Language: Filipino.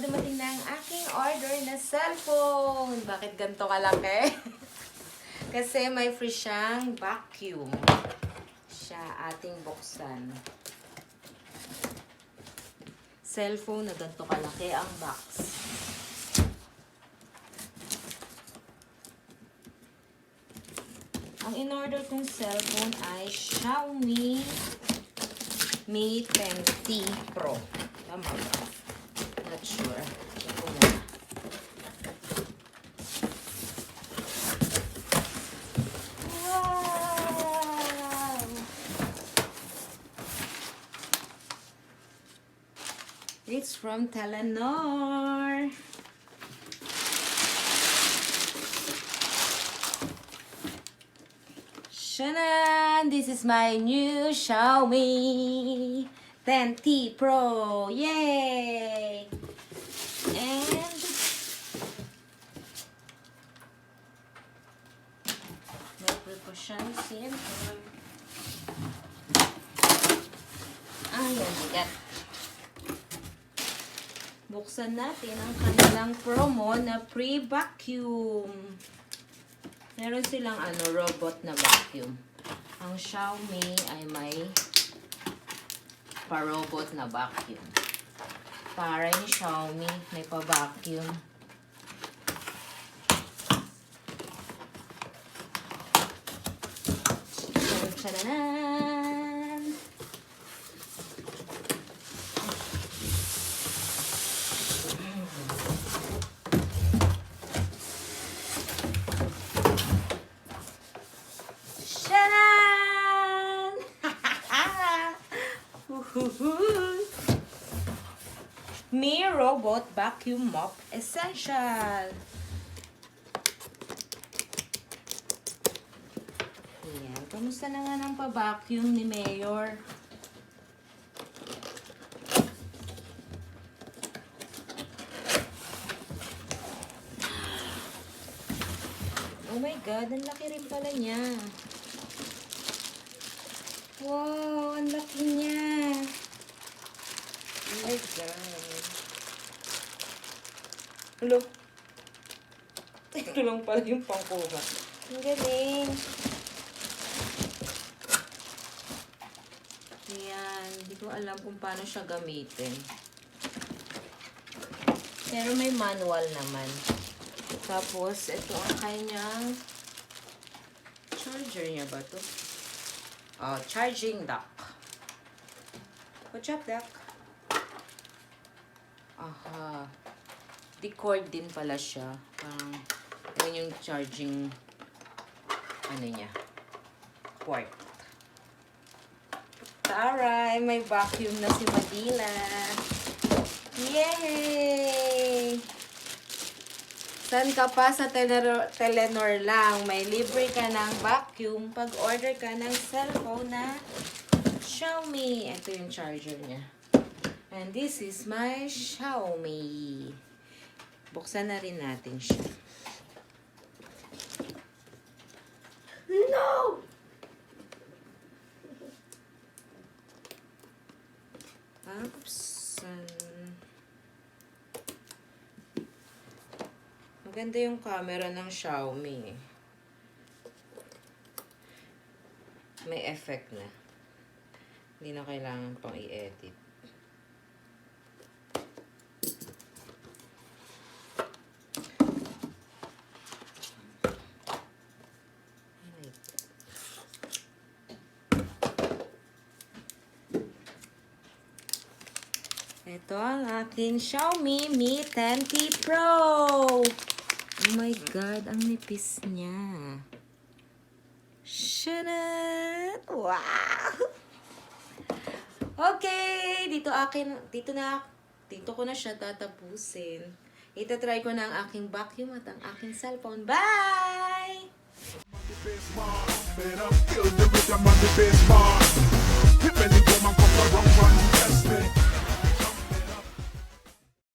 dumating na ang aking order na cellphone. Bakit ganito kalaki? Kasi may free siyang vacuum. Siya ating buksan. Cellphone na ganito kalaki ang box. Ang in-order kong cellphone ay Xiaomi Mi 10T Pro. Tama ba? Not sure. Ito muna. Wow! It's from Telenor. Shanan! This is my new Xiaomi 10T Pro. Yay! And may precautions here. Ayan, bigat. Buksan natin ang kanilang promo na pre-vacuum. Meron silang robot na vacuum. Ang Xiaomi ay may pa-robot na vacuum. Para yung Xiaomi may pa-vacuum. Tadaanan! Shanan! Mi Robot Vacuum Mop Essential. Ayan. Kamusta na nga ng pa-vacuum ni Mayor? Oh my God, ang laki rin pala niya. Wow, ang laki niya. Oh my God. Hello. Ito lang pala yung pangkuha. Ang galing. Ayan, hindi ko alam kung paano siya gamitin. Pero may manual naman. Tapos, ito ang kanyang charger niya ba to? Oh, charging dock. What's up, dock? Aha. Decord din pala siya. Yun yung charging niya. Port. Taray! May vacuum na si Madila. Yay! San ka pa sa Telenor lang? May libre ka ng vacuum pag order ka ng cellphone na Xiaomi. Ito yung charger niya. And this is my Xiaomi. Buksan na rin natin siya. No! Buksan. Maganda yung camera ng Xiaomi. May effect na. Hindi na kailangan pang i-edit. Ito ang aking Xiaomi Mi 10T Pro. Oh my God, ang nipis niya. Shanan! Wow! Okay, dito ko na siya tatapusin. Itatry ko na ang aking vacuum at ang aking cellphone. Bye!